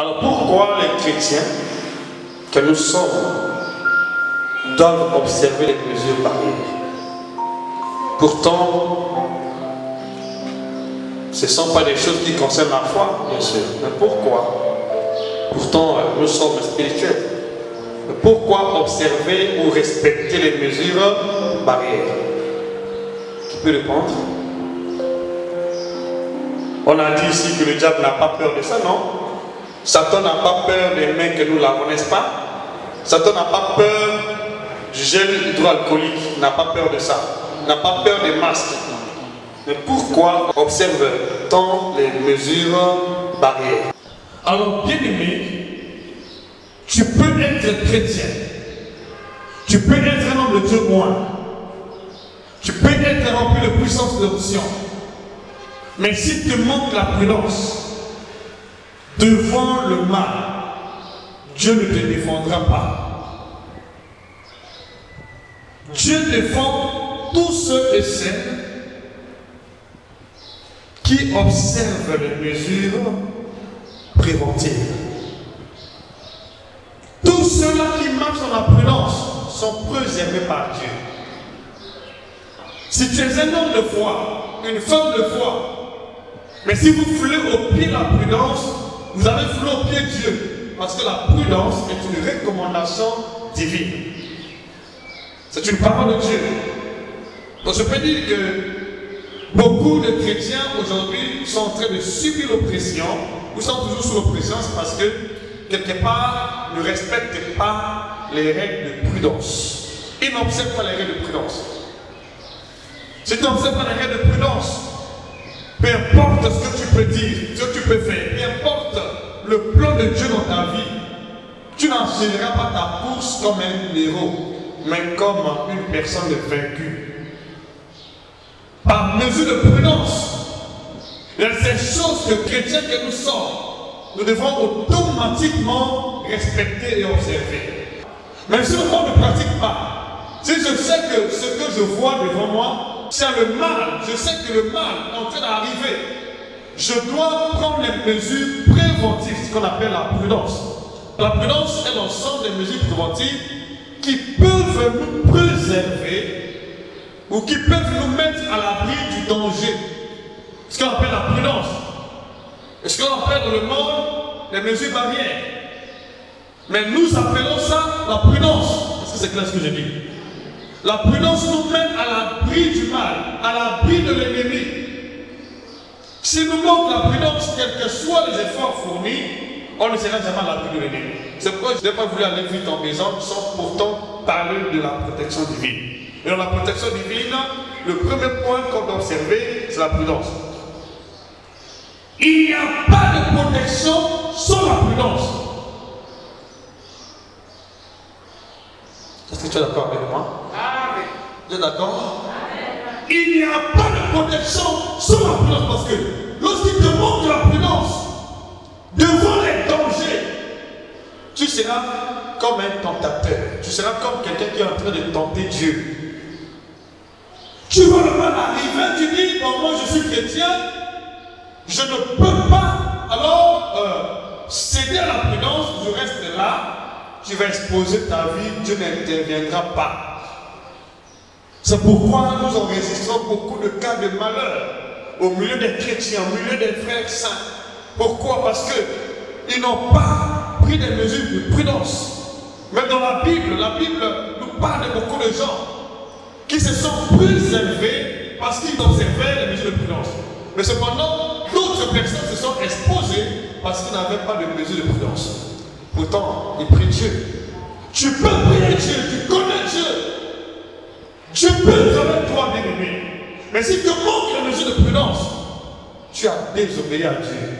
Alors pourquoi les chrétiens que nous sommes doivent observer les mesures barrières? Pourtant, ce ne sont pas des choses qui concernent la foi, bien sûr. Mais pourquoi? Pourtant, nous sommes spirituels. Mais pourquoi observer ou respecter les mesures barrières? Qui peut répondre? On a dit ici que le diable n'a pas peur de ça, non? Satan n'a pas peur des mains que nous lavons, n'est-ce pas? Satan n'a pas peur du gel hydroalcoolique, n'a pas peur de ça. N'a pas peur des masques. Mais pourquoi observe-t-on les mesures barrières? Alors, bien-aimé, tu peux être chrétien. Tu peux être un homme de Dieu loin. Tu peux être rempli de puissance de l'option. Mais si tu manques la prudence devant le mal, Dieu ne te défendra pas. Dieu défend tous ceux et celles qui observent les mesures préventives. Tous ceux-là qui marchent dans la prudence sont préservés par Dieu. Si tu es un homme de foi, une femme de foi, mais si vous foulez au pied la prudence, vous avez foulé au pied Dieu. Parce que la prudence est une recommandation divine. C'est une parole de Dieu. Donc je peux dire que beaucoup de chrétiens aujourd'hui sont en train de subir l'oppression, ou sont toujours sous l'oppression, c'est parce que quelque part ne respectent pas les règles de prudence. Ils n'observent pas les règles de prudence. Si tu n'observes pas les règles de prudence, peu importe ce que tu peux dire, ce que tu peux faire, peu importe le plan de Dieu dans ta vie, tu n'enchaîneras pas ta course comme un héros, mais comme une personne vaincue. Par mesure de prudence, il y a ces choses que chrétiens que nous sommes, nous devons automatiquement respecter et observer. Même si on ne pratique pas, si je sais que ce que je vois devant moi, c'est le mal, je sais que le mal est en train d'arriver, je dois prendre les mesures préventives, ce qu'on appelle la prudence. La prudence est l'ensemble des mesures préventives qui peuvent nous préserver ou qui peuvent nous mettre à l'abri du danger. Ce qu'on appelle la prudence. Et ce qu'on appelle dans le monde les mesures barrières. Mais nous appelons ça la prudence. Est-ce que c'est clair ce que je dis? La prudence nous met à l'abri du mal, à l'abri de l'ennemi. Si nous manquons la prudence, quels que soient les efforts fournis, on ne sera jamais à l'abri de l'ennemi. C'est pourquoi je n'ai pas voulu aller vite en maison, sans pourtant parler de la protection divine. Et dans la protection divine, le premier point qu'on doit observer, c'est la prudence. Il n'y a pas de protection sans la prudence. Est-ce que tu es d'accord avec moi? Amen. Tu es d'accord? Il n'y a pas de protection sans la prudence, parce que lorsqu'il te manque la prudence devant les dangers, tu seras comme un tentateur. Tu seras comme quelqu'un qui est en train de tenter Dieu. Tu vois le mal arriver, tu dis, bon, moi je suis chrétien, je ne peux pas alors céder à la prudence, je reste là, tu vas exposer ta vie, Dieu n'interviendra pas. C'est pourquoi nous enregistrons beaucoup de cas de malheur au milieu des chrétiens, au milieu des frères saints. Pourquoi? Parce qu'ils n'ont pas pris des mesures de prudence. Même dans la Bible nous parle de beaucoup de gens qui se sont préservés parce qu'ils observaient les mesures de prudence. Mais cependant, d'autres personnes se sont exposées parce qu'ils n'avaient pas de mesures de prudence. Pourtant, ils prient Dieu. Tu peux prier Dieu, tu connais Dieu. Dieu peut être avec toi, bien-aimé. Mais si tu manques la mesure de prudence, tu as désobéi à Dieu.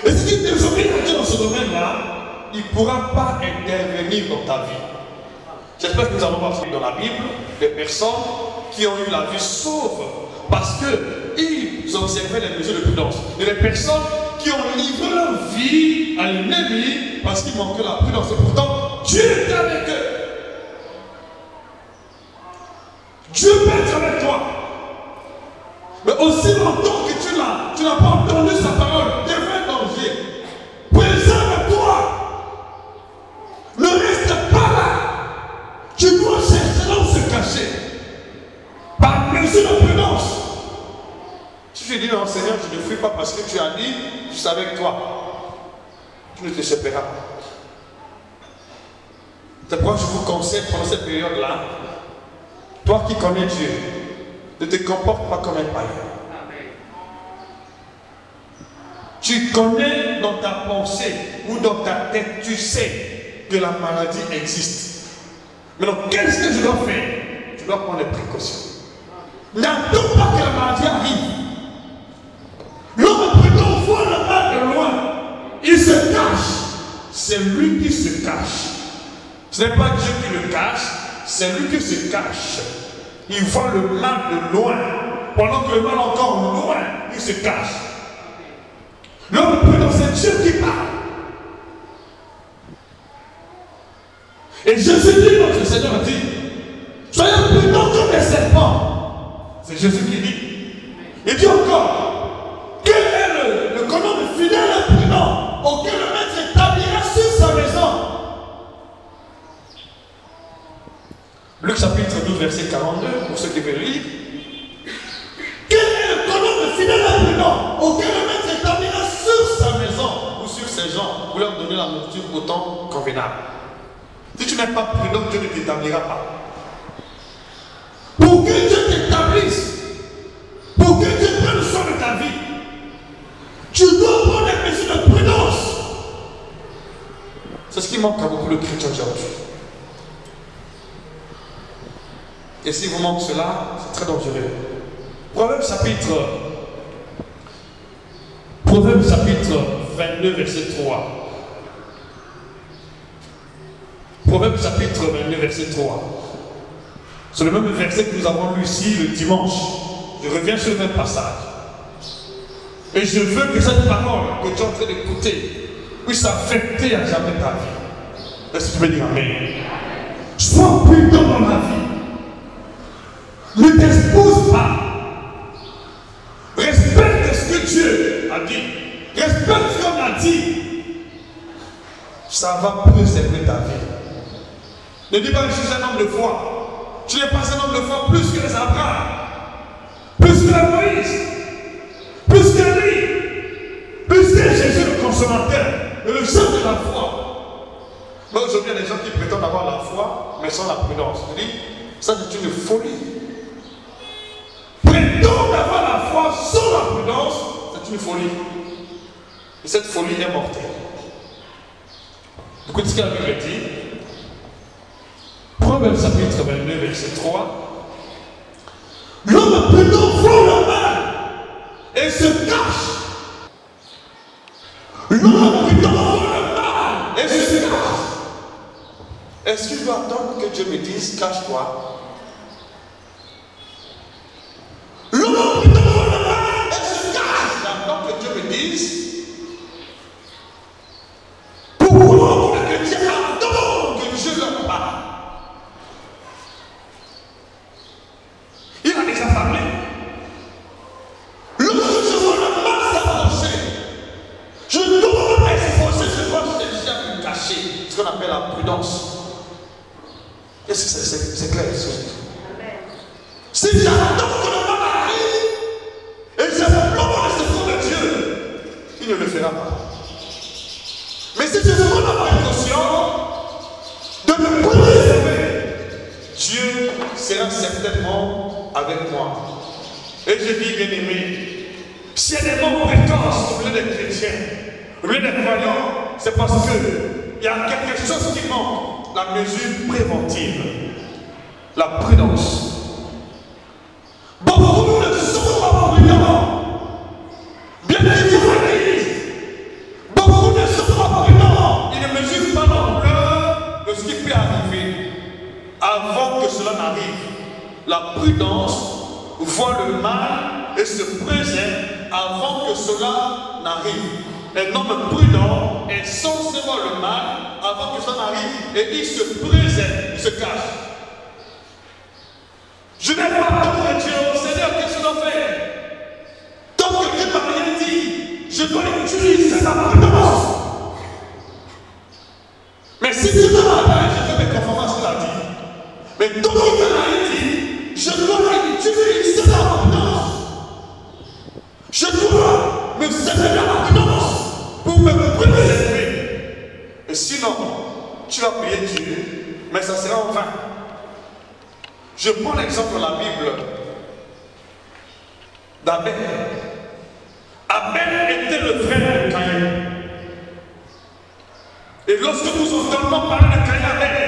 Et si tu désobéis à Dieu dans ce domaine-là, il ne pourra pas intervenir dans ta vie. J'espère que nous allons voir dans la Bible des personnes qui ont eu la vie sauve parce qu'ils observaient les mesures de prudence. Et les personnes qui ont livré leur vie à l'ennemi parce qu'ils manquaient la prudence. Et pourtant, Dieu était avec eux. Dieu peut être avec toi. Mais aussi longtemps que tu n'as pas entendu sa parole, devant un danger, tu as dit, je suis avec toi. Tu ne te sépareras pas. C'est pourquoi je vous conseille pendant cette période-là, toi qui connais Dieu, ne te comporte pas comme un païen. Tu connais dans ta pensée ou dans ta tête, tu sais que la maladie existe. Maintenant, qu'est-ce que je dois faire? Je dois prendre des précautions. N'attends pas que la maladie arrive. L'homme prudent voit le mal de loin. Il se cache. C'est lui qui se cache. Ce n'est pas Dieu qui le cache, c'est lui qui se cache. Il voit le mal de loin. Pendant que le mal est encore loin, il se cache. L'homme prudent, c'est Dieu qui parle. Et Jésus dit, notre Seigneur dit, soyez prudents comme les serpents. C'est Jésus qui dit. Il dit encore, quel est le colonne fidèle et prudent auquel le maître établira sur sa maison? Luc chapitre 12, verset 42, pour ceux qui veulent lire. Quel est le colonne fidèle et prudent auquel le maître établira sur sa maison ou sur ses gens pour leur donner la nourriture au temps convenable? Si tu n'es pas prudent, Dieu ne t'établira pas. Pour que Dieu t'établisse, pour que Dieu prenne soin de ta vie, tu dois prendre des mesures de prudence. C'est ce qui manque à beaucoup de chrétiens aujourd'hui. Et si vous manque cela, c'est très dangereux. Proverbe chapitre 22, verset 3. Proverbe chapitre 22, verset 3. C'est le même verset que nous avons lu ici le dimanche. Je reviens sur le même passage. Et je veux que cette parole que tu es en train d'écouter puisse affecter à jamais ta vie. Est-ce que tu peux dire amen? Sois prudent dans la vie. Ne t'expose pas. Respecte ce que Dieu a dit. Respecte ce qu'on a dit. Ça va préserver ta vie. Ne dis pas que je suis un homme de foi. Tu n'es pas un homme de foi plus que les Abraham, plus que la Moïse, plus que lui, plus que Jésus le consommateur, le chef de la foi. Mais aujourd'hui, il y a des gens qui prétendent avoir la foi, mais sans la prudence. Je dis, ça c'est une folie. Prétendre avoir la foi sans la prudence, c'est une folie. Et cette folie est mortelle. Écoute ce que la Bible dit. Proverbe chapitre 22, verset 3. L'homme prudent voit le mal et se cache. L'homme prudent voit le mal et se cache. Est-ce qu'il doit attendre que Dieu me dise cache-toi? L'homme prudent voit le mal et se cache. J'attends que Dieu me dise. Pourquoi que Dieu attend que Dieu leur parle? Il a déjà parlé. Lorsque je vois le mal s'approcher, je dois m'exposer, je dois déjà me cacher. Ce qu'on appelle la prudence. Est-ce que c'est clair ce que je dis? Si j'attends que le mal arrive et je m'implore le secours de Dieu, il ne le fera pas. Mais si je prends la précaution de me préserver, Dieu sera certainement avec moi. Et je dis, bien aimé, s'il y a des moments précoces au milieu des chrétiens, au milieu des croyants, c'est parce qu'il y a quelque chose qui manque, la mesure préventive, la prudence. Beaucoup ne sont pas prudents. Bien évidemment, beaucoup ne sont pas prudents. Ils ne mesurent pas l'ampleur de ce qui peut arriver avant que cela n'arrive. La prudence voit le mal et se préserve avant que cela n'arrive. Un homme prudent est censé voir le mal avant que ça n'arrive et il se préserve, il se cache. Je n'ai pas peur de Dieu, Seigneur, qu'est-ce que je dois faire? Tant que Dieu m'a rien dit, je dois utiliser sa prudence. Mais si Dieu ne m'a pas dit, je vais me conformer à ce qu'il a dit. Mais tant qu'il ne m'a rien dit, je dois utiliser sa prudence. Je dois me servir sinon, tu vas prier Dieu, mais ça sera en vain. Je prends l'exemple de la Bible d'Abel. Abel était le frère de Caïn. Et lorsque nous entendons parler de Caïn et Abel,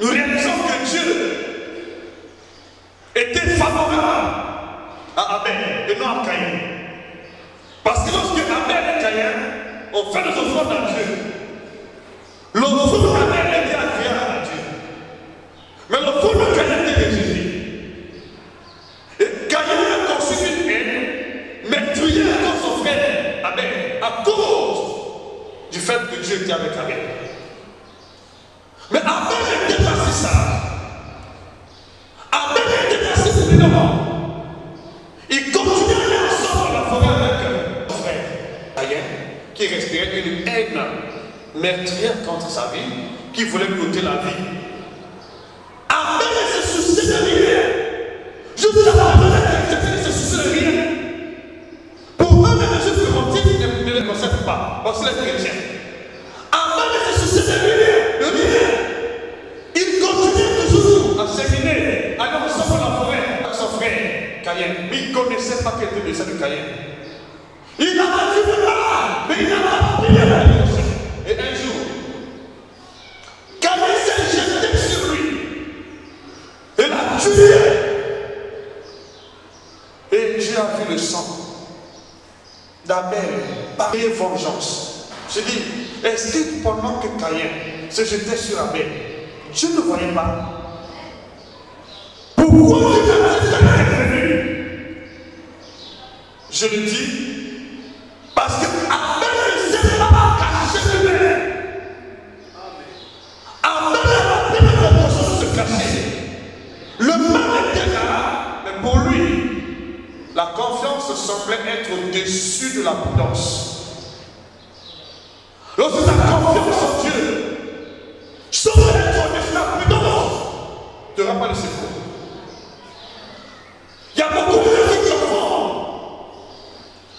nous réalisons que Dieu était favorable à Abel et non à Caïn. Parce que lorsque Abel et Caïn ont fait des offrandes à Dieu, l'offrande d'Abel était agréable à Dieu. Mais l'offrande de Caïn était rejetée. Et Caïn a conçu une haine meurtrière contre son frère Abel à cause du fait que Dieu était avec Abel. Mais Abel n'était pas si sage. Abel n'était pas si prudent. Il continuait à aller ensemble dans la forêt avec son frère Caïn, qui respirait une haine meurtrière contre sa vie, qui voulait lui ôter la vie. Abel ne se souciait de rien. Juste avant de se soucier de rien. Pour eux, les Juifs frontiers ne les concernent pas, parce que les chrétiens. Abel ne se souciait de rien. Il continuait toujours à séminer, à aller ensemble dans la forêt avec son frère Caïn. Mais il ne connaissait pas quel était le dessein de Caïn. Il avait vu le mal, mais il n'avait pas prié la Dieu. Et un jour, Caïn s'est jeté sur lui et l'a tué. Et Dieu a vu le sang d'Abel par vengeance. Je dis, est-ce que pendant que Caïn se jetait sur Abel, Dieu ne voyait pas? Pourquoi Dieu a intervenu? Je le dis parce que Abel ne s'est pas caché de lui. Abel a fait la proposition de se cacher. Le mal était là, mais pour lui, la confiance semblait être au-dessus de la prudence. Lorsque ta confiance en Dieu semble être au-dessus de la prudence, tu n'auras pas de secours. Il y a beaucoup de gens qui confondent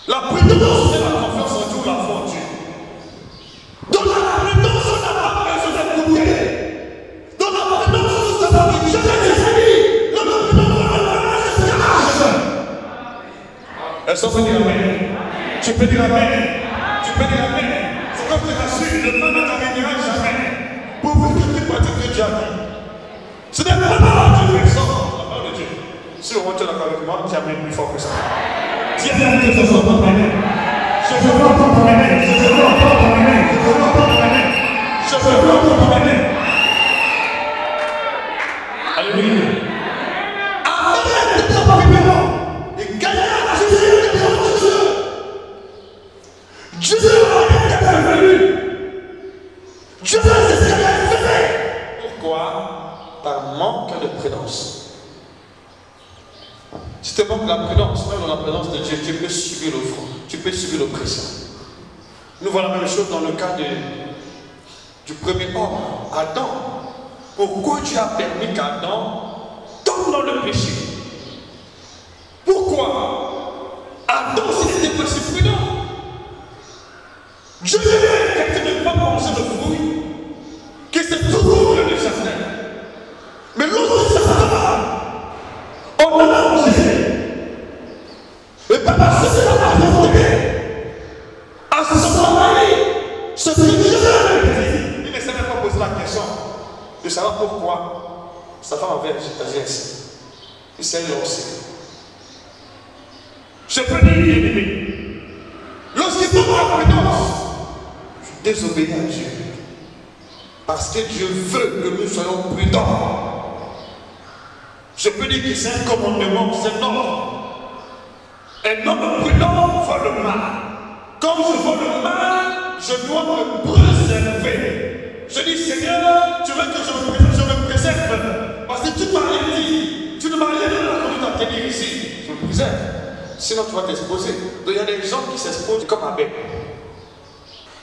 la prudence et la confiance en Dieu ou la foi en Dieu. Dans la prudence, on n'a pas besoin d'écouter. Dans la prudence, nous savons que Dieu est amis. Dans la prudence, on n'a pas besoin de Est-ce qu'on peut dire Amen? Tu peux dire Amen. Tu peux dire Amen. C'est comme tu rassures, le mal n'arrivera jamais. Pour vous que tu pratiques que Dieu a dit. Ce n'est pas la parole de Dieu, c'est la parole de Dieu. Si au moins tu es d'accord avec moi, tu amènes plus fort que ça. Dis Amen que ce soit ton Amen. Je veux entendre ton Amen. Je veux entendre ton Amen. Je veux entendre ton Amen. Je veux entendre ton Amen. Alléluia. Amen de ton Amen. Et gagner la justice de Dieu. Dieu est intervenu. Dieu a ce qu'il a fait. Pourquoi? Par manque de prudence. Si tu manques la prudence, même dans la présence de Dieu, tu peux subir l'offrande, tu peux subir l'oppression. Nous voyons la même chose dans le cas du premier homme, Adam. Pourquoi Dieu a permis qu'Adam tombe dans le péché? Pourquoi? Adam, s'il n'était pas si prudent, Dieu lui a dit de ne pas manger le fruit, que c'est toujours le jardin. Mais lorsque ça va, on a mangé. Et par la suite, on a demandé à son mari ce que Dieu a dit. Il ne savait pas poser la question de savoir pourquoi sa femme avait agi ainsi. Il s'est lancé. Je peux dire, bien-aimé, lorsqu'il tombe en prudence, je désobéis à Dieu. Parce que Dieu veut que nous soyons prudents. Je peux dire que c'est un commandement, c'est un ordre. Un homme prudent voit le mal. Comme je vois le mal, je dois me préserver. Je dis, Seigneur, tu veux que je me préserve. Parce que tu m'as rien dit. Tu ne m'as rien donné la conduite à tenir ici. Je me préserve. Sinon, tu vas t'exposer. Donc, il y a des gens qui s'exposent comme Abel.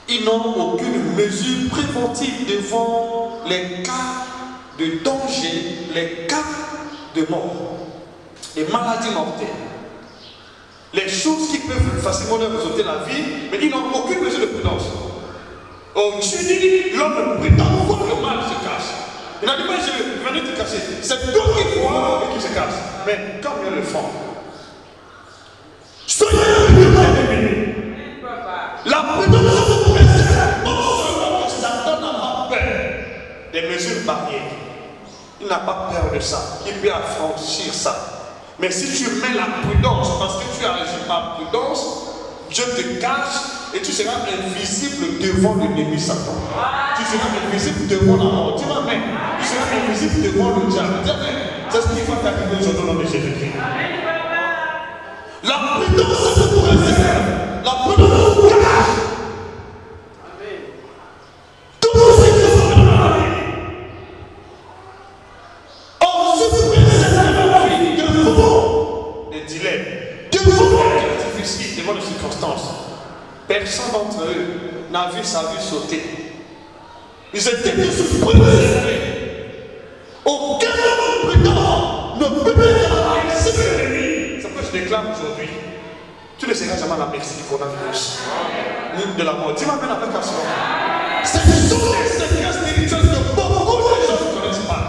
Ils n'ont aucune mesure préventive devant les cas de danger, les cas de mort, les maladies mortelles, les choses qui peuvent facilement leur résulter la vie, mais ils n'ont aucune mesure de prudence. Oh, Dieu dit, l'homme prudent voit le mal se cache. Il n'a dit pas, je venais te cacher. C'est toi qui vois et qui se cache. Mais comme ils le font, soyez prudents. La prudence se préserve non seulement que Satan n'a pas peur des mesures barrières. Il n'a pas peur de ça. Il peut affranchir ça. Mais si tu mets la prudence, parce que tu agis par prudence, Dieu te cache et tu seras invisible devant l'ennemi Satan. Tu seras invisible devant la mort. Tu vas même. Tu seras invisible devant le diable. C'est ce qu'il faut t'arriver aujourd'hui au nom de Jésus-Christ. La prudence se préserve. La prudence se cache. Tout ce qui se fait dans la vie. On se préserve devant les dilemmes, devant les difficiles, devant les circonstances. Personne d'entre eux n'a vu sa vie sauter. Ils étaient tous préservés. Aucun homme prudent ne peut pas se l'ennemi. C'est pourquoi je déclare aujourd'hui. Tu ne seras jamais à la merci du coronavirus, ni de la mort. Dis-moi bien avec un soir. Ce sont les secrets spirituels que beaucoup de gens ne connaissent pas.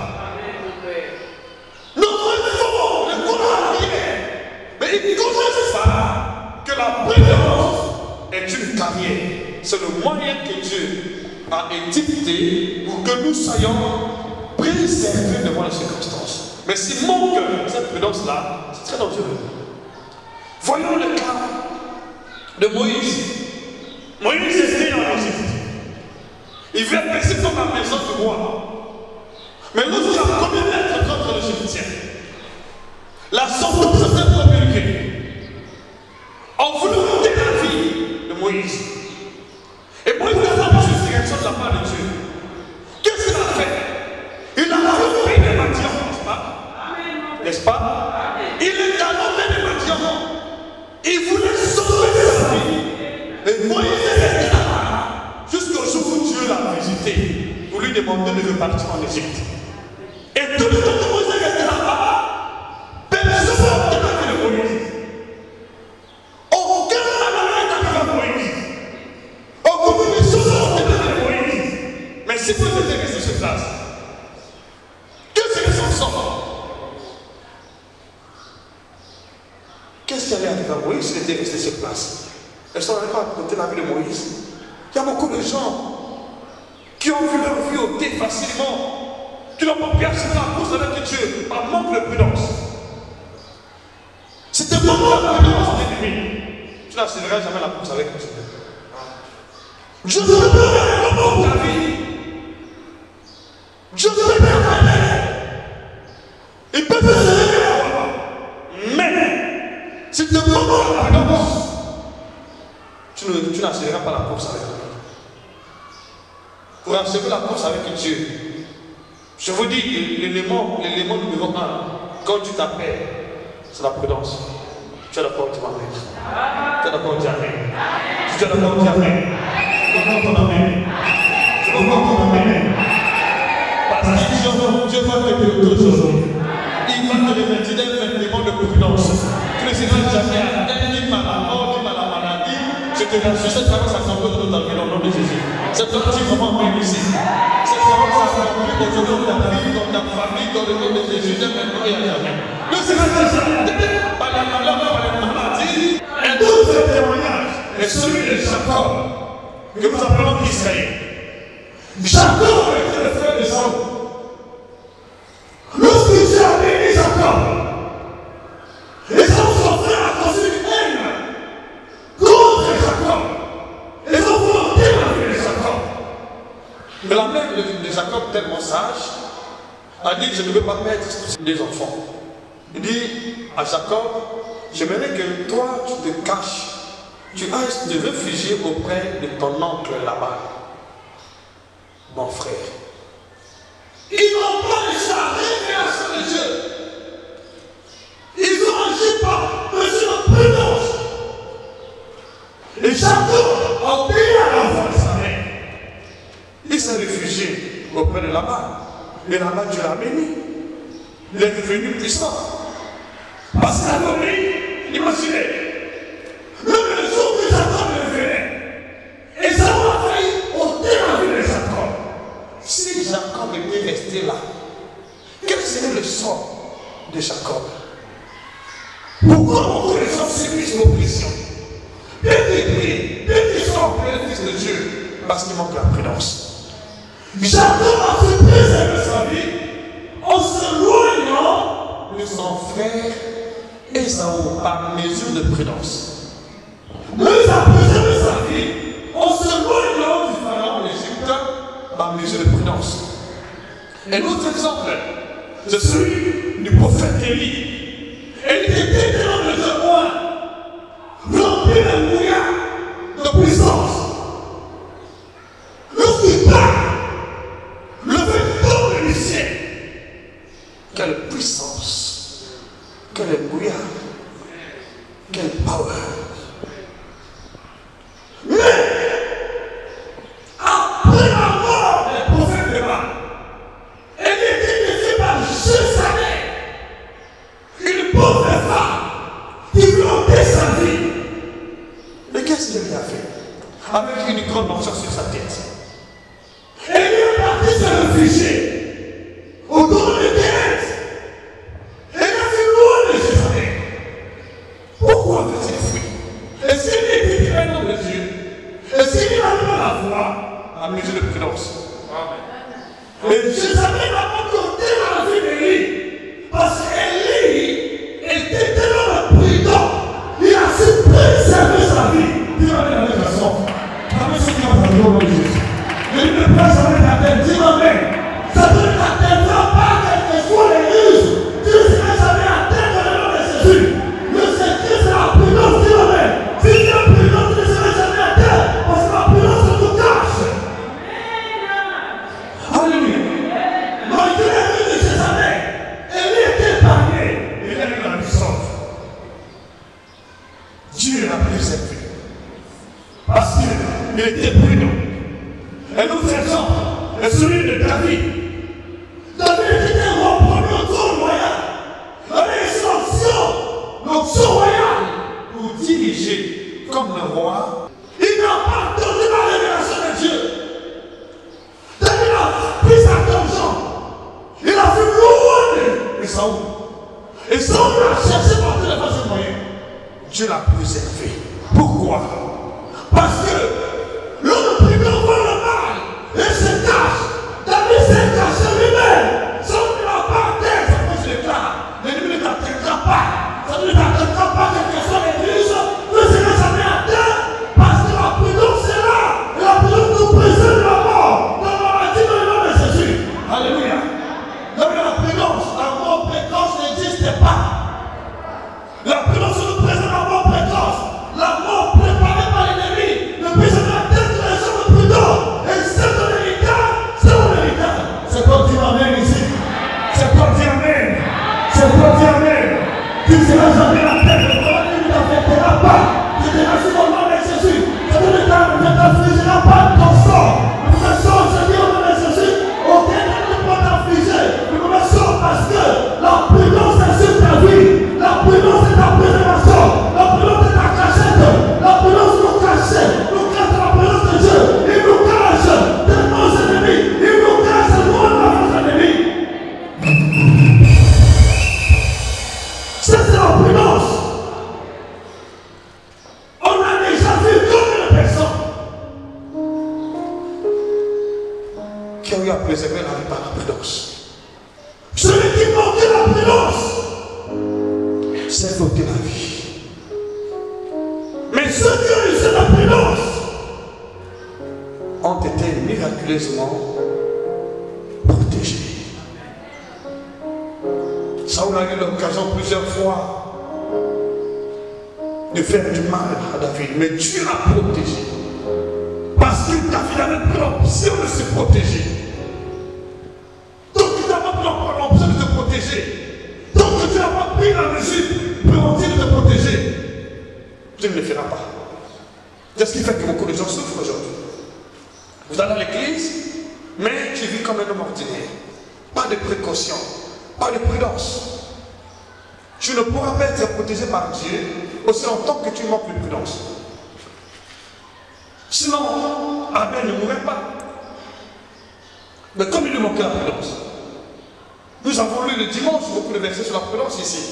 Notre enfant ne connaît rien. Mais ils ne connaissent pas que la prudence est une carrière. C'est le moyen que Dieu a édicté pour que nous soyons préservés devant les circonstances. Mais s'il manque cette prudence-là, c'est très dangereux. Voyons le cas de Moïse. Moïse était en Égypte. Il vient passer dans la maison du roi. Mais lorsqu'il a commis mettre contre l'Égyptien, la sentence s'était promulguée. On voulait ôter la vie de Moïse. Et Moïse n'a pas reçu une direction de la part de Dieu. Qu'est-ce qu'il a fait? Il a repris des Madian, n'est-ce pas? N'est-ce pas? Il est allé des Madian. Il voulait sauver sa vie. Et Moïse est resté là-bas jusqu'au jour où Dieu l'a visité pour lui demander de repartir en Égypte. Et tout le temps que Moïse est resté là-bas, personne n'a obtenu la vie de Moïse. Aucun malheur n'est arrivé à Moïse. Aucune chose n'a obtenu la vie de Moïse. Mais si vous étiez resté sur place, que serait son sort? Qu'est-ce qui allait arriver à Moïse s'il était resté sur place? Est-ce qu'on n'allait pas ôter la vie de Moïse? Il y a beaucoup de gens qui ont vu leur vie ôter facilement, qui n'ont pas pu assumer la course avec Dieu par manque de prudence. C'était manque de prudence, l'ennemi. Tu n'assumeras jamais la course avec Dieu. Dieu te permet dans ta vie. Dieu te permet. Il peut te lever. Mais si tu manques la prudence, tu n'assureras pas la course avec lui. Pour assurer la course avec Dieu, je vous dis l'élément numéro 1, quand tu t'appelles, c'est la prudence. Tu as d'accord, tu m'amènes. Tu as d'accord, tu amènes. Si tu as d'accord, tu amènes. Je veux ton amène. Je veux ton amène. Parce que Dieu va te dire aujourd'hui. Il va te remettre d'un vêtement de prudence. Tu ne seras jamais atteint ni par la mort, ni par la maladie. Je te rassure, cette parole s'accomplit dans ta vie, au nom de Jésus. Cette parole est vraiment bien ici. Cette parole s'accomplit aujourd'hui dans ta vie, dans ta famille, dans le nom de Jésus, de maintenant et à jamais. Ne seras jamais par la malheur, par les maladies. Un autre témoignage est celui de Jacob, que nous appelons Israël. Jacob était le frère de Saül. Lorsqu'il s'est appelé Jacob, et son frère a conçu une haine contre Jacob. Et son frère a vie de Jacob. Mais la mère de Jacob, tellement sage, a dit que je ne veux pas perdre des enfants. Il dit à Jacob, j'aimerais que toi tu te caches, tu ailles te réfugier auprès de ton oncle là-bas, mon frère. Ils n'ont pas laissé la révélation de Dieu. Ils ont agi par mesure de prudence. Et Jacob a obéi à la voix de sa mère. Il s'est réfugié auprès de Laban. Et Laban, Dieu l'a béni. Il est devenu puissant. Parce qu'il a obéi. Imaginez. Le jour que Jacob le venait, et ça a failli ôter la fort que le Fils de Dieu parce qu'il manque la prudence. Jacob a fait préserver sa vie en s'éloignant De son frère Ésaü par mesure de prudence. Moïse a préservé sa vie en s'éloignant Du pharaon d'Égypte par mesure de prudence. Un autre exemple, c'est celui du prophète Élie. Elle était dans le témoin, rempli de brouillard, de puissance. Lorsqu'il parle, le fait tombe du ciel. Quelle puissance, quel brouillard, quel power. Mais, après la mort des prophètes de Baal, elle était laissée par Jézabel, une pauvre femme qui blottait sa vie. Mais qu'est-ce qu'elle a fait? Avec une grande mention sur sa tête. Elle est partie se réfugier autour de Guérette. Elle a fait loin de Jézabel. Pourquoi avait-elle fui? Est-ce qu'elle était un homme de Dieu? Est-ce qu'il avait la foi? À mesure de prudence. Et Jézabel n'a pas compté dans la vie d'Élie. Parce qu'Élie était tellement prudent. Il a su préserver sa vie. Dis-moi la même façon. La même chose qui va faire au nom de Jésus. Je ne peux pas jamais ta tête. Dis-moi même. Ça veut dire que ta tête ne va pas quelles que soient les ruses. Tu ne seras jamais à terre dans le nom de Jésus. Le secret c'est la prudence. Dis-moi même. Si tu es prudent, tu ne seras jamais à terre. Parce que la prudence se nous cache. Alléluia. Malgré la vie de Jézabel, elle était épargnée. Et elle est dans le sang. Dieu l'a préservé. Parce qu'il était prudent. Un autre exemple est celui de David. David était roi premier au trône royal. Avec l'onction royale Pour diriger comme le roi. il n'a pas entendu la révélation de Dieu. David a pris sa donjon. Il a vu loin de Saoul. Et Saoul l'a cherché par tous les façons moyens. Dieu l'a préservé. Pourquoi? Parce que l'homme prudent voit le mal et se cache. David s'est caché lui-même. Saoul ne l'a pas atteint, ça peut se déclarer. L'ennemi ne t'atteindra pas. Ça ne t'atteindra pas quelles que soient les ruses. Ne sera jamais atteint. Parce que la prudence est là. Et la prudence nous préserve de la mort. De la maladie dans le nom de Jésus. Alléluia. Donc la prudence, la mort précoce n'existe pas. La prudence nous présente la mort précoce. La mort préparée par l'ennemi ne peut jamais atteindre les hommes prudents. Et c'est ton héritage, c'est mon héritage. C'est quoi dire amen ici? C'est quoi dire amen? C'est quoi dire amen? Tu ne seras jamais la tête, le problème ne t'affectera pas. Tu diras sur le nom de Jésus. Ça ne t'affligera pas de ton sort. Le mauvais sort, je dis au nom de Jésus, aucun ne peut t'affliger. Le mauvais sort parce que la prudence est sur ta vie. La prudence est ta préservation. La prudence est ta cachette. La prudence nous cache la prudence de Dieu. Il nous cache de nos ennemis. Il nous cache loin de nos ennemis. C'est la prudence. On a déjà vu combien de personnes Qui ont eu à préserver la vie par la prudence. celui qui manquait la prudence, C'est ôter la vie. mais ceux qui ont eu cette prudence Ont été miraculeusement protégés. Saoul a eu l'occasion plusieurs fois de faire du mal à David, mais Dieu l'a protégé. Parce que David avait pris l'option de se protéger. Donc tu n'as pas pris l'option de te protéger. Donc tu n'as pas pris la mesure préventive de te protéger. Tu ne le feras pas. C'est ce qui fait que beaucoup de gens souffrent aujourd'hui. Vous allez à l'église, mais tu vis comme un homme ordinaire. Pas de précaution, pas de prudence. Tu ne pourras pas être protégé par Dieu aussi longtemps que tu manques de prudence. Sinon, Abel ne mourrait pas. Mais comme il lui manquait la prudence, nous avons lu le dimanche beaucoup de versets sur la prudence ici.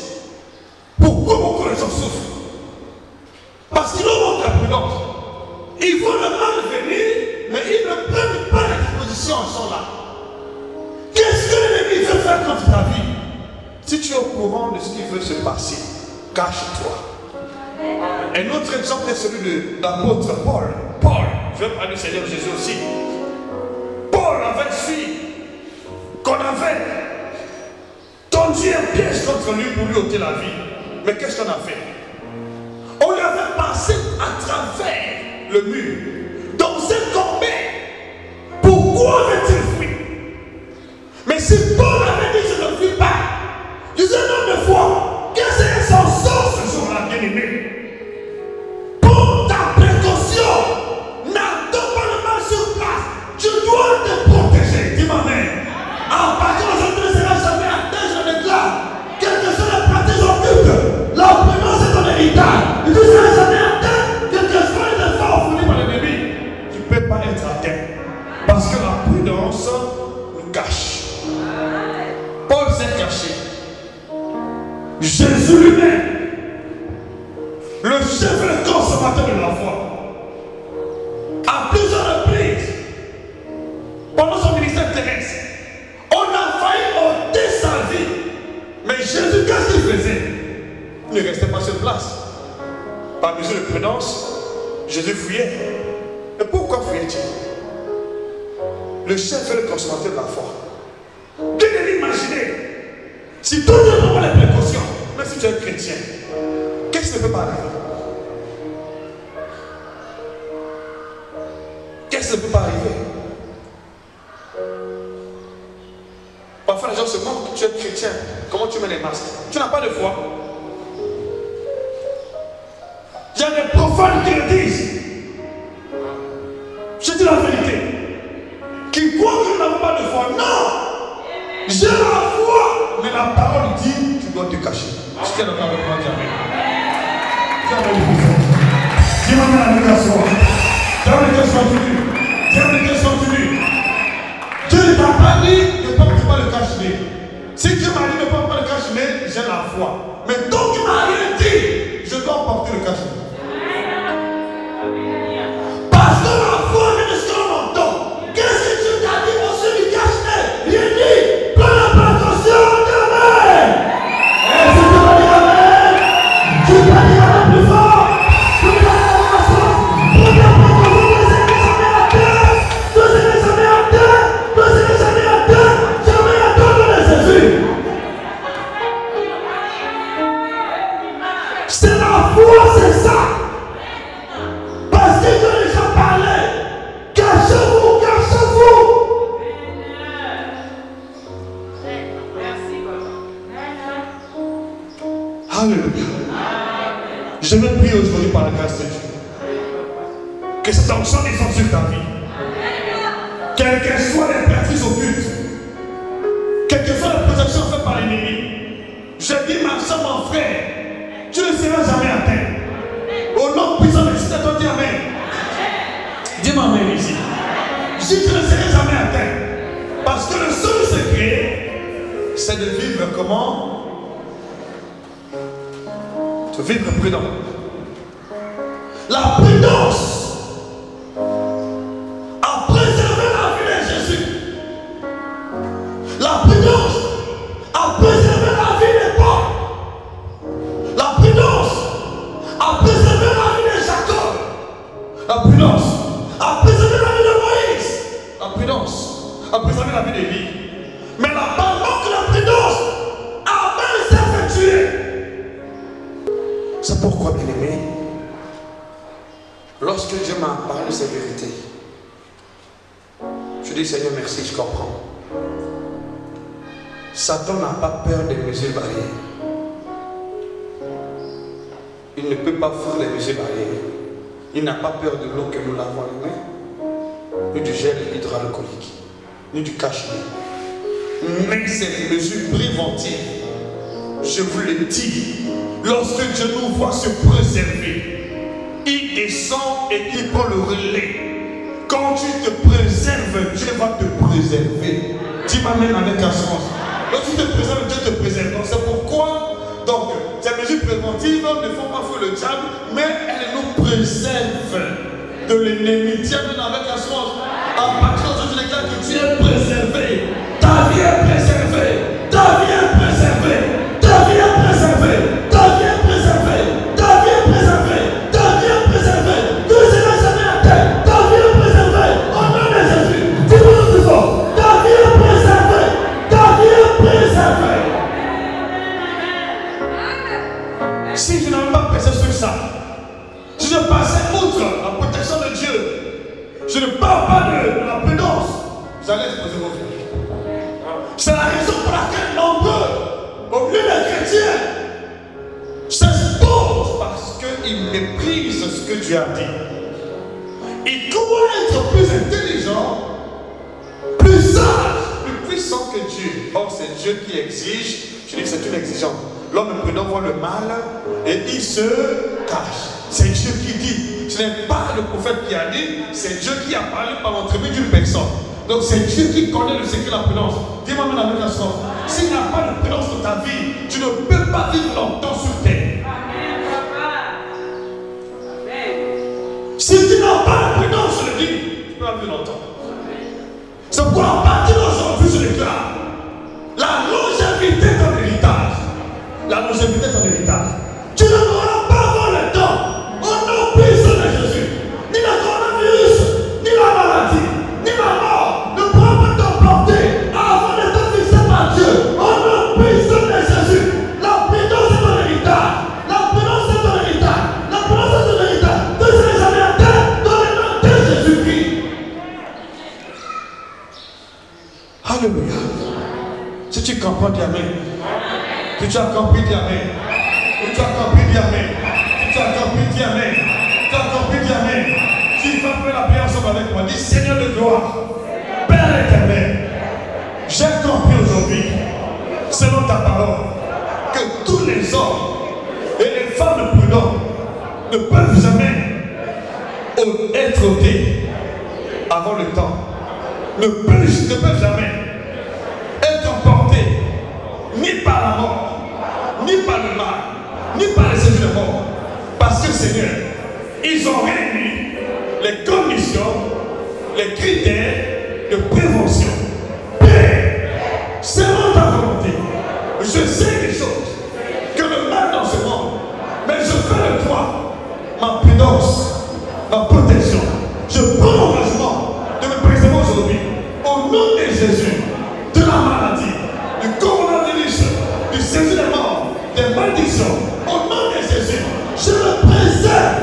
Pourquoi beaucoup de gens souffrent? Parce qu'ils ont manqué la prudence. Ils vont le ce qui veut se passer, cache-toi. Un autre exemple est celui de l'apôtre Paul. Paul, je vais parler du Seigneur Jésus aussi. Paul avait une fille qu'on avait tendu un piège contre lui pour lui ôter la vie. Mais qu'est-ce qu'on a fait? On lui avait passé à travers le mur. Dans un combat. Pourquoi avait-il fui? Mais si Paul avait dit je ne fuis pas, je disais non de foi, quel serait son sort ce jour-là, bien-aimé? Pour ta précaution, n'attends pas le mal sur place. Tu dois te protéger. Dis ma mère. À partir d'aujourd'hui, ne sera jamais atteint, je déclare. Quelle que soit la pratique occulte, la prudence est ton héritage. Tu ne seras jamais atteint, quel que soit les efforts fournis par l'ennemi. Tu ne peux pas être atteint. Parce que la prudence nous cache. Paul s'est caché. Jésus lui-même, le chef et le consommateur de la foi, à plusieurs reprises, pendant son ministère terrestre, on a failli ôter sa vie. Mais Jésus, qu'est-ce qu'il faisait? Il ne restait pas sur place. Par mesure de prudence, Jésus fuyait. Et pourquoi fuyait-il? Le chef et le consommateur de la foi. Vous devez imaginer, si tout le monde prend les précautions, même si tu es chrétien, qu'est-ce qui ne peut pas arriver? Qu'est-ce qui ne peut pas arriver? Parfois les gens se demandent que tu es chrétien, comment tu mets les masques? Tu n'as pas de foi. Il y a des profanes qui le disent. Je dis la vérité. Qui croient que nous n'avons pas de foi. Non! J'ai la foi! Mais la parole dit, tu dois te cacher. Si tu es d'accord avec moi, dis amen. Dis amen. Dis-moi la négation. Dis-moi les questions continues. Dis-moi les questions continues. Dieu ne t'a pas dit de ne pas le cacher. Si Dieu m'a dit de ne pas le cacher, j'ai la foi. Mais tant qu'il m'a rien dit, je dois porter le cache. Parce que la foi vient de ce qu'on entend. Qu'est-ce que Dieu t'a dit pour celui qui cache? Il dit, prends la précaution de l'amen. Est-ce que tu vas dire amen? Tu vas dire amen plus fort. Tu vas dire amen à sens. Prends la précaution de les jamais à terre. De les jamais à terre. Jamais à terre de Jésus. C'est la foi, c'est ça. Parce que Dieu a déjà parlé. Cachez-vous, cachez-vous. Alléluia. Je vais prier aujourd'hui par la grâce de Dieu. Que cette onction descende sur ta vie. Quelles que soient les pratiques occultes, quelles que soient les projections faites par l'ennemi, je dis ma soeur, mon frère, tu ne seras jamais atteint. Au nom puissant de Jésus, toi dis amen. Dis-moi amen ici. Je dis tu ne seras jamais atteint. Parce que le seul secret, c'est de vivre comment? De vivre prudent. La prudence a préservé la vie de Jésus. La prudence a préservé la vie de Paul. La prudence a préservé la vie de Jacob. La prudence a préservé la vie de Moïse. La prudence a préservé la vie d'Élie. Mais la parole de la prudence a même s'effectué. C'est pourquoi, bien aimé, lorsque Dieu m'a parlé de ces vérités, je dis Seigneur merci, je comprends. Satan n'a pas peur des mesures barrières. Il ne peut pas faire les mesures barrières. Il n'a pas peur de l'eau que nous lavons les mains, ni du gel hydroalcoolique, ni du cachet. Mais ces mesures préventives, je vous le dis, lorsque Dieu nous voit se préserver, il descend et il prend le relais. Quand tu te préserves, Dieu va te préserver. Dis-moi même avec assurance. Lorsque tu te préserves, Dieu te préserve. Donc c'est pourquoi ces mesures préventives ne font pas fuir le diable, mais elles nous préservent de l'ennemi. Dis-moi avec assurance. À partir de ce déclare que tu es préservé. Ta vie est préservée. Ta vie est préservée. Ta vie est préservée. Je ne parle pas de la prudence. Vous allez exposer vos vies. C'est la raison pour laquelle nombreux, au lieu d'être chrétiens, s'exposent parce qu'ils méprisent ce que Dieu a dit. Ils croient être plus intelligents, plus sages, plus puissants que Dieu. Or, c'est Dieu qui exige. Je dis que c'est une exigence. L'homme prudent voit le mal et il se cache. C'est Dieu qui dit. Ce n'est pas le prophète qui a dit, c'est Dieu qui a parlé par l'entremise d'une personne. Donc c'est Dieu qui connaît le secret de la prudence. Dis-moi la même chose. S'il n'y a pas de prudence dans ta vie, tu ne peux pas vivre longtemps sur terre. Si tu n'as pas de prudence, je le dis, tu ne peux pas vivre longtemps. C'est pour en partir aujourd'hui, je déclare. La longévité est ton héritage. La longévité est ton héritage. Tu ne pourras pas avoir le temps. Au nom puissant de Jésus. Ni le coronavirus, ni la maladie, ni la mort ne pourra pas t'emporter avant d'être fixé par Dieu. Au nom puissant de Jésus. La prudence est ton héritage. La prudence est ton héritage. La prudence est ton héritage. Ne serait jamais atteint dans le nom de Jésus-Christ. Alléluia. Si tu comprends, dis Amen. Si tu as compris, dis Amen. Si tu as compris, dis Amen. Si tu as compris, dis Amen. Si tu as compris, dis Amen. Si tu vas faire la prière ensemble avec moi, dis Seigneur de gloire, Père éternel, j'ai compris aujourd'hui, selon ta parole, que tous les hommes et les femmes prudents ne peuvent jamais être ôtés avant le temps. Ne peuvent jamais être emportés ni par la mort, ni par le mal, ni par les séjours de mort. Parce que Seigneur, ils ont réuni les conditions, les critères de prévention. Père, selon ta volonté, je sais des choses, que le mal dans ce monde, mais je fais de toi ma prudence, ma protection. Je prends l'engagement de me préserver aujourd'hui, au nom de Jésus, de la maladie, du coronavirus, du séjour des morts, des malédictions, au nom de Jésus, je me préserve,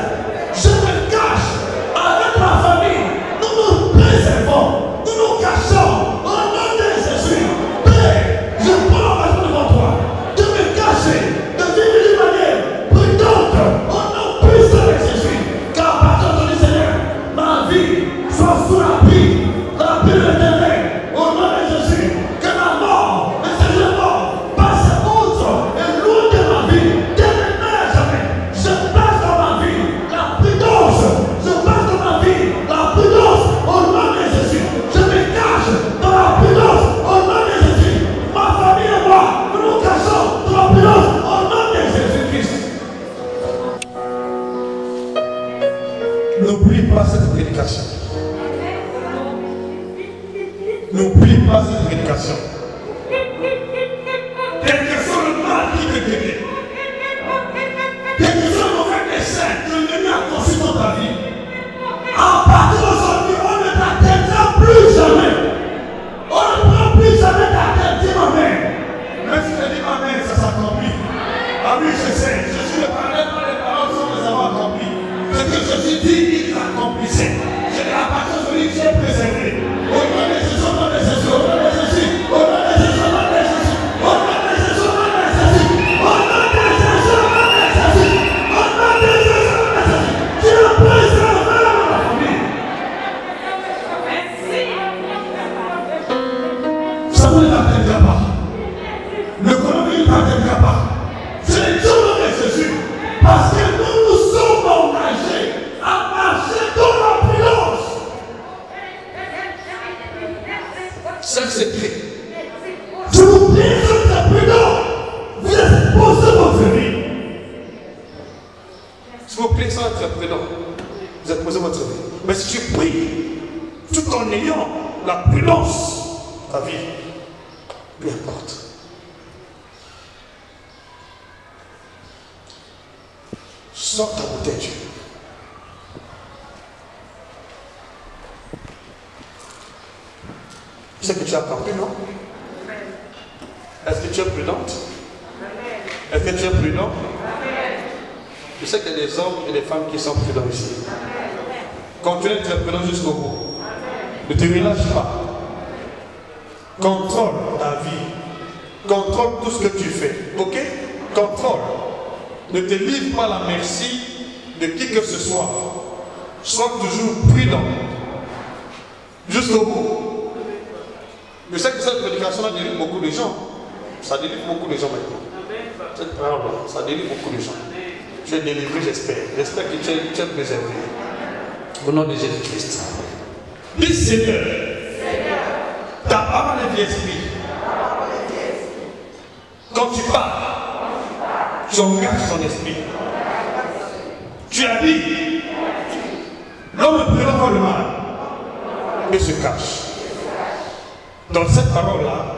je me cache avec ma famille, nous nous préservons, nous nous cachons, au nom de Jésus. Père, je prends l'engagement devant toi, de me cacher, de vivre d'une manière prudente, au nom puissant de Jésus, car par contre du Seigneur, ma vie soit sous l'abri de l'Éternel, au nom de Jésus, que la mort, le séjour de mort, passe outre et loin de ma vie, d'éternel jamais. Je passe dans ma vie la prudence, je passe dans ma vie la prudence, au nom de Jésus. Je me cache dans la prudence, au nom de Jésus. Ma famille et moi, nous nous cachons dans la prudence, au nom de Jésus-Christ. N'oublie pas cette prédication. N'oublie pas cette prédication. Quel que soit le mal qui te guérit, quel que soit le mauvais dessein que l'ennemi a conçu dans ta vie, à partir d'aujourd'hui, on ne t'atteindra plus jamais. On ne pourra plus jamais t'atteindre. Dis ma mère. Même si je dis ma mère, ça s'accomplit. Ah oui, je sais. Je suis le parler dans les paroles sans les avoir accomplis. Ce que Jésus dit, il l'accomplissait. Je dis à partir d'aujourd'hui, tu es préservé. Au nom de Jésus, au nom de Jésus, au nom de Jésus, au nom de Jésus, au nom de Jésus, au nom de Jésus, au nom de Jésus, au nom de Jésus, au nom de Jésus, au nom de Jésus, au nom de Jésus. Tu es préservé dans la famille. Ça ne t'atteindra pas. Le coronavirus ne t'atteindra pas. C'est le nom de Jésus. Parce que nous sommes engagés à marcher dans la prudence. C'est le secret. Je vous prie d'être prudent. Vous exposez votre vie. S'il vous plaît, sans être prudent, vous exposez votre vie. Mais si tu pries, tout en ayant la prudence, ta vie, peu importe. Sors ta bouteille, Dieu. Je sais que tu as compris, non? Est-ce que tu es prudente? Est-ce que tu es prudent? Je sais qu'il y a des hommes et des femmes qui sont prudents ici. Continue d'entreprendre jusqu'au bout. Ne te relâche pas. Contrôle ta vie. Contrôle tout ce que tu fais. Ok? Contrôle. Ne te livre pas à la merci de qui que ce soit. Sois toujours prudent. Jusqu'au bout. Je sais que cette prédication-là délivre beaucoup de gens. Ça délivre beaucoup de gens maintenant. Cette parole-là, ça délivre beaucoup de gens. Tu es délivré, j'espère. J'espère que tu es préservé. Au nom de Jésus-Christ. Dis Seigneur, ta parole est vie esprit. Quand tu parles, tu engages ton esprit. Tu as dit, l'homme prudent le mal et se cache. Dans cette parole-là,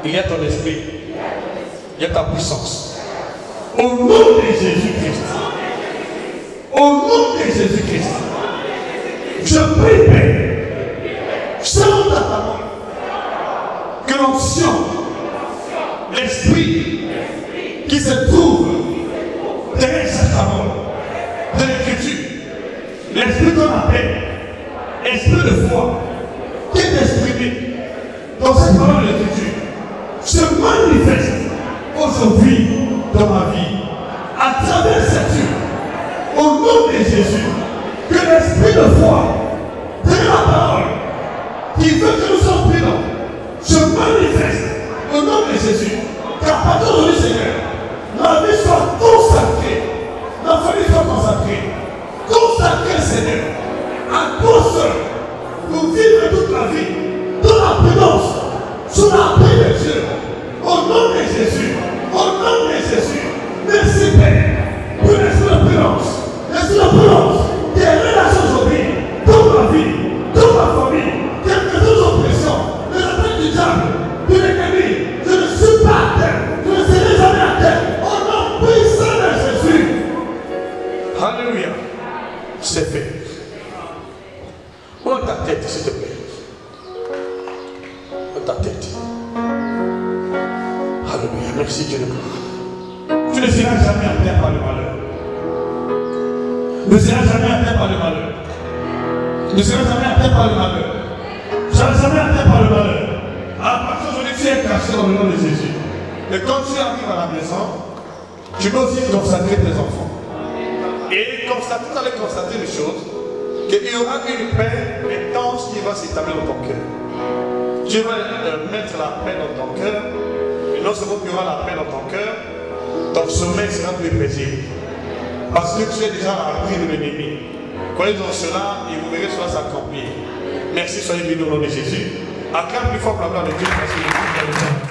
il y a ton esprit, il y a ta puissance. Au nom de Jésus-Christ, au nom de Jésus-Christ, je prie, Père, selon ta parole, que l'onction, l'esprit qui se trouve derrière cette parole de l'écriture, l'esprit qu'on appelle esprit de foi, qui est exprimé dans cette parole de l'écriture, se manifeste aujourd'hui dans ma vie, à travers cette vie, au nom de Jésus, que l'esprit de foi, de la parole, qui veut que nous soyons prudents, se manifeste au nom de Jésus, car partir d'aujourd'hui, Seigneur, ma vie soit consacrée, ma famille soit consacrée, Seigneur, à toi seul, pour vivre toute la vie, dans la prudence, sous la paix de Dieu, au nom de Jésus, au nom de Jésus. Merci Père, pour l'esprit de prudence, qui est relâché aujourd'hui, dans ma vie, dans ma famille, quelle que soit l'oppression, les attaques du diable, de l'ennemi, je ne suis pas à terre, je ne serai jamais à terre, au nom puissant de Jésus. Alléluia, c'est fait. Prends ta tête, s'il te plaît. Ta tête. Alléluia. Merci Dieu de gloire. Tu ne seras jamais à terre par le malheur. Ne seras jamais à terre par le malheur. Ne seras jamais à terre par le malheur. Ne seras jamais à terre par le malheur. À partir d'aujourd'hui, tu es caché dans le nom de Jésus. Et quand tu arrives à la maison, tu dois aussi consacrer tes enfants. Et tu allais constater une chose, qu'il y aura une paix intense qui va s'établir dans ton cœur. Dieu va mettre la paix dans ton cœur. Et non seulement qu'il y aura la paix dans ton cœur, ton sommeil sera plus paisible. Parce que tu es déjà à l'abri de l'ennemi. Croyez dans cela et vous verrez cela s'accomplir. Merci, soyez bénis au nom de Jésus. Acclame plus fort pour la gloire de Dieu parce que